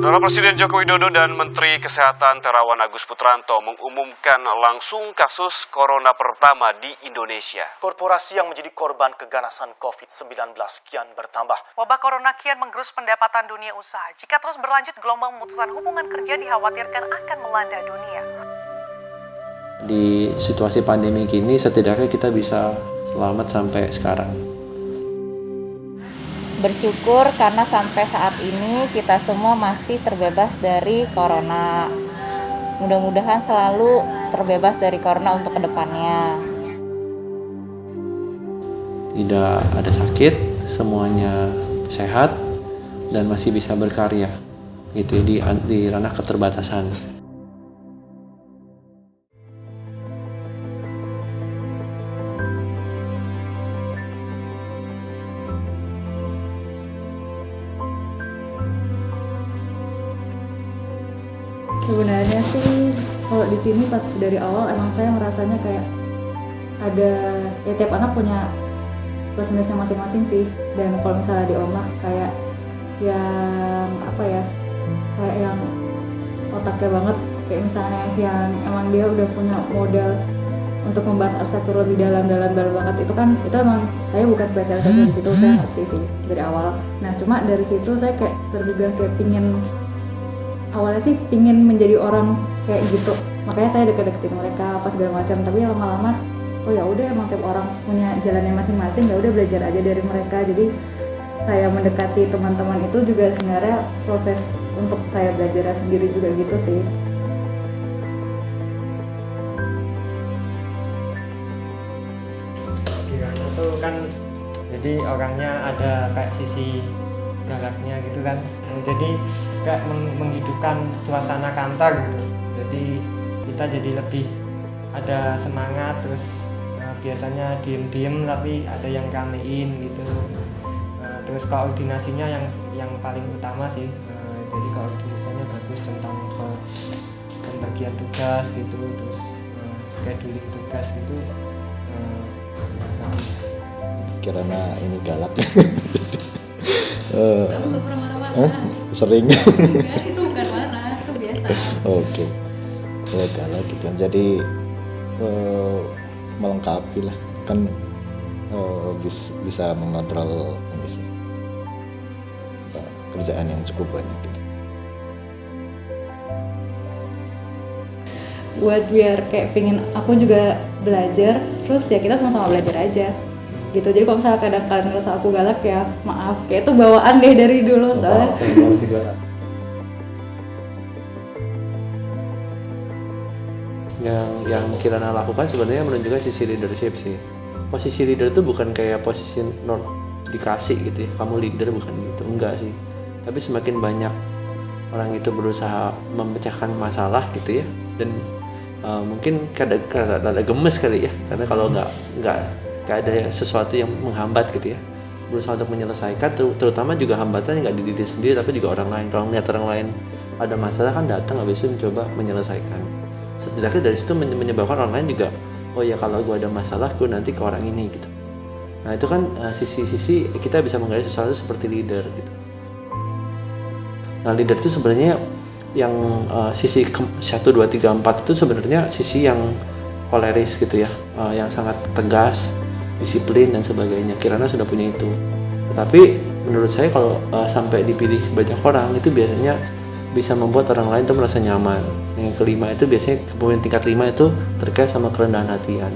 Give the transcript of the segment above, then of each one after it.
Saudara Presiden Joko Widodo dan Menteri Kesehatan Terawan Agus Putranto mengumumkan langsung kasus corona pertama di Indonesia. Korporasi yang menjadi korban keganasan COVID-19 kian bertambah. Wabah corona kian menggerus pendapatan dunia usaha. Jika terus berlanjut, gelombang pemutusan hubungan kerja dikhawatirkan akan melanda dunia. Di situasi pandemi gini, setidaknya kita bisa selamat sampai sekarang. Bersyukur karena sampai saat ini kita semua masih terbebas dari corona. Mudah-mudahan selalu terbebas dari corona untuk kedepannya. Tidak ada sakit, semuanya sehat dan masih bisa berkarya gitu di ranah keterbatasan. Sebenarnya sih kalau di sini pas dari awal emang saya merasanya kayak ada tiap anak punya plus minusnya masing-masing sih. Dan kalau misalnya di omah kayak yang kayak yang otaknya banget, kayak misalnya yang emang dia udah punya modal untuk membahas arsitektur lebih dalam banget, itu emang saya bukan spesialis di situ, saya ngerti sih dari awal. Nah cuma dari situ saya kayak tergugah, kayak awalnya sih pingin menjadi orang kayak gitu, makanya saya deket-deketin mereka apa segala macam. Tapi lama-lama oh ya udah, emang tiap orang punya jalannya masing-masing, ya udah belajar aja dari mereka. Jadi saya mendekati teman-teman itu juga sebenarnya proses untuk saya belajar sendiri juga gitu sih. Kirana tuh kan jadi orangnya ada kayak sisi galaknya gitu kan, jadi kayak menghidupkan suasana kantor gitu. Jadi kita jadi lebih ada semangat, terus biasanya diem-diem tapi ada yang ramein gitu. Terus koordinasinya yang paling utama sih, jadi koordinasinya bagus tentang pembagian tugas gitu, terus scheduling tugas gitu bagus. Kirana ini galak. Kamu gak pernah marah-marah? Sering. Enggak, itu bukan marah, itu biasa. Oke. Ya galak gitu kan. Jadi melengkapi lah kan, bisa mengontrol ini sih, kerjaan yang cukup banyak gitu. Buat biar kayak pingin aku juga belajar, terus ya kita sama-sama belajar aja gitu. Jadi kalau misalnya kadang kalian ngerasa aku galak, ya maaf, kayak itu bawaan deh dari dulu soalnya. Yang Kirana lakukan sebenarnya menunjukkan sisi leadership sih. Posisi leader itu bukan kayak posisi non dikasih gitu ya, kamu leader bukan gitu, enggak sih. Tapi semakin banyak orang itu berusaha memecahkan masalah gitu ya, dan mungkin ada gemes kali ya, karena kalau nggak ada sesuatu yang menghambat gitu ya, berusaha untuk menyelesaikan, terutama juga hambatannya nggak di diri sendiri tapi juga orang lain. Kalau melihat orang lain ada masalah kan datang habis itu mencoba menyelesaikan. Setidaknya dari situ menyebabkan orang lain juga, oh ya kalau gue ada masalah gue nanti ke orang ini gitu. Nah itu kan sisi-sisi kita bisa menggali sesuatu seperti leader gitu. Nah leader itu sebenarnya yang sisi 1, 2, 3, 4 itu sebenarnya sisi yang koleris gitu ya, yang sangat tegas, disiplin dan sebagainya. Kirana sudah punya itu. Tetapi menurut saya kalau sampai dipilih banyak orang itu biasanya bisa membuat orang lain tuh merasa nyaman. Yang kelima itu biasanya kepemimpinan tingkat 5 itu terkait sama kerendahan hatian.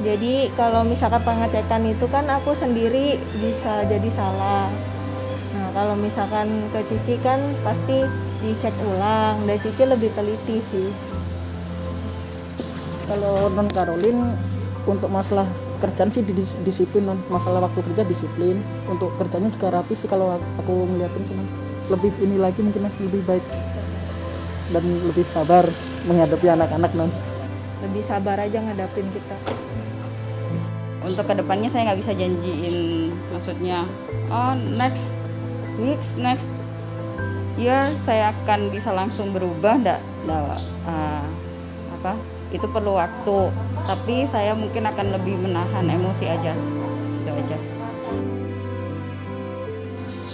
Jadi kalau misalkan pengecekan itu kan aku sendiri bisa jadi salah. Nah kalau misalkan ke Cici kan pasti dicek ulang, dan Cici lebih teliti sih. Kalau non Karolin untuk masalah kerjaan sih disiplin, non. Masalah waktu kerja disiplin, untuk kerjanya juga rapi sih kalau aku ngeliatin sih, non. Lebih ini lagi mungkin lebih baik dan lebih sabar menghadapi anak-anak, non. Lebih sabar aja ngadapin kita. Untuk kedepannya saya nggak bisa janjiin, maksudnya next weeks, next year saya akan bisa langsung berubah, itu perlu waktu, tapi saya mungkin akan lebih menahan emosi aja. aja.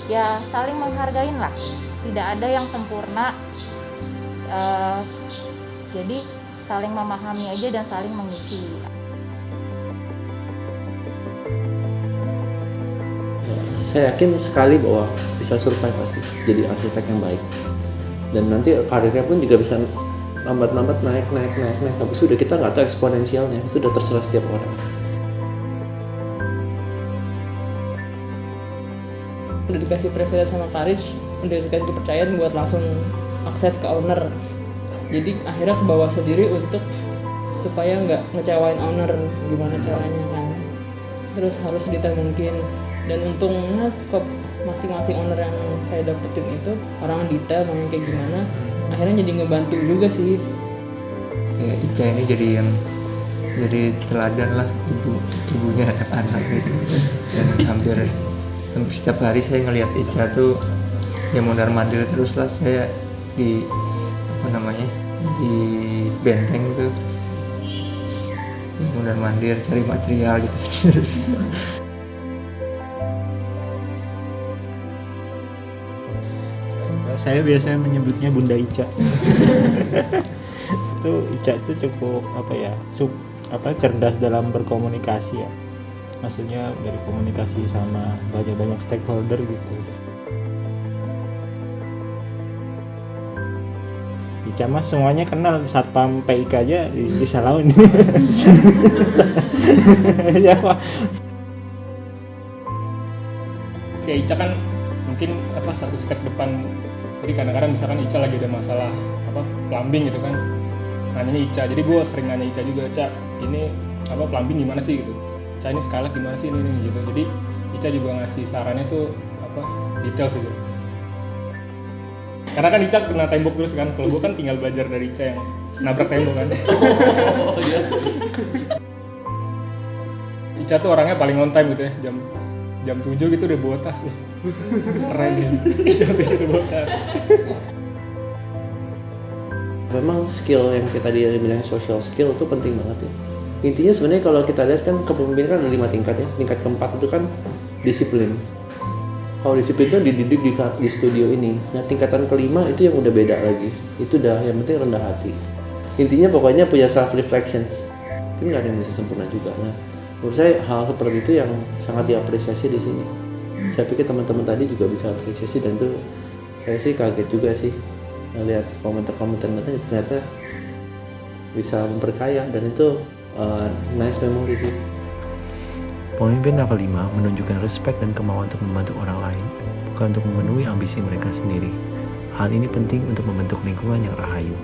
Ya saling menghargain lah, tidak ada yang sempurna, jadi saling memahami aja dan saling mengisi. Saya yakin sekali bahwa bisa survive pasti jadi arsitek yang baik, dan nanti karirnya pun juga bisa lambat-lambat naik. Habis itu udah kita nggak tahu eksponensialnya, itu udah terserah setiap orang. Udah dikasih privilege sama Karish, udah dikasih kepercayaan buat langsung akses ke owner, jadi akhirnya ke bawah sendiri untuk supaya nggak ngecewain owner gimana caranya kan, terus harus sedetail mungkin. Dan untungnya skop masing-masing owner yang saya dapetin itu orang detail maunya kayak gimana, akhirnya jadi ngebantu juga sih. Ya, Ica ini jadi teladan lah ibunya anak gitu, dan hampir setiap hari saya ngelihat Ica tuh ya mondar-mandir terus lah. Saya di di benteng tuh mondar-mandir cari material gitu sendiri. Saya biasanya menyebutnya Bunda Ica. Ica itu cukup cerdas dalam berkomunikasi ya. Maksudnya dari komunikasi sama banyak stakeholder gitu. Ica mas semuanya kenal, satpam PIK aja bisa lawan. Ya Pak. Si Ica kan mungkin satu step depan. Jadi kadang-kadang misalkan Ica lagi ada masalah plumbing gitu kan, nanyanya Ica. Jadi gue sering nanya Ica juga, Ca ini plumbing gimana sih gitu. Ica ini skylight gimana sih ini gitu. Jadi Ica juga ngasih sarannya tuh detail sih gitu. Karena kan Ica kena tembok terus kan. Kalau gue kan tinggal belajar dari Ica yang nabrak tembok kan. Ica tuh orangnya paling on time gitu ya. Jam 7 gitu udah bawa tas nih. Keren ya. Jam 7 udah bawa tas. Memang skill yang kita bilang social skill itu penting banget ya. Intinya sebenarnya kalau kita lihat kan kepemimpinan kan ada 5 tingkat ya. Tingkat keempat itu kan disiplin. Kalau disiplin itu dididik di studio ini. Nah tingkatan kelima itu yang udah beda lagi. Itu udah yang penting rendah hati. Intinya pokoknya punya self reflections. Tapi nggak ada yang bisa sempurna juga. Nah menurut saya hal seperti itu yang sangat diapresiasi di sini. Saya pikir teman-teman tadi juga bisa apresiasi, dan itu saya sih kaget juga sih melihat komentar-komentar ternyata bisa memperkaya, dan itu nice memory sih. Pemimpin level 5 menunjukkan respect dan kemauan untuk membantu orang lain, bukan untuk memenuhi ambisi mereka sendiri. Hal ini penting untuk membentuk lingkungan yang rahayu.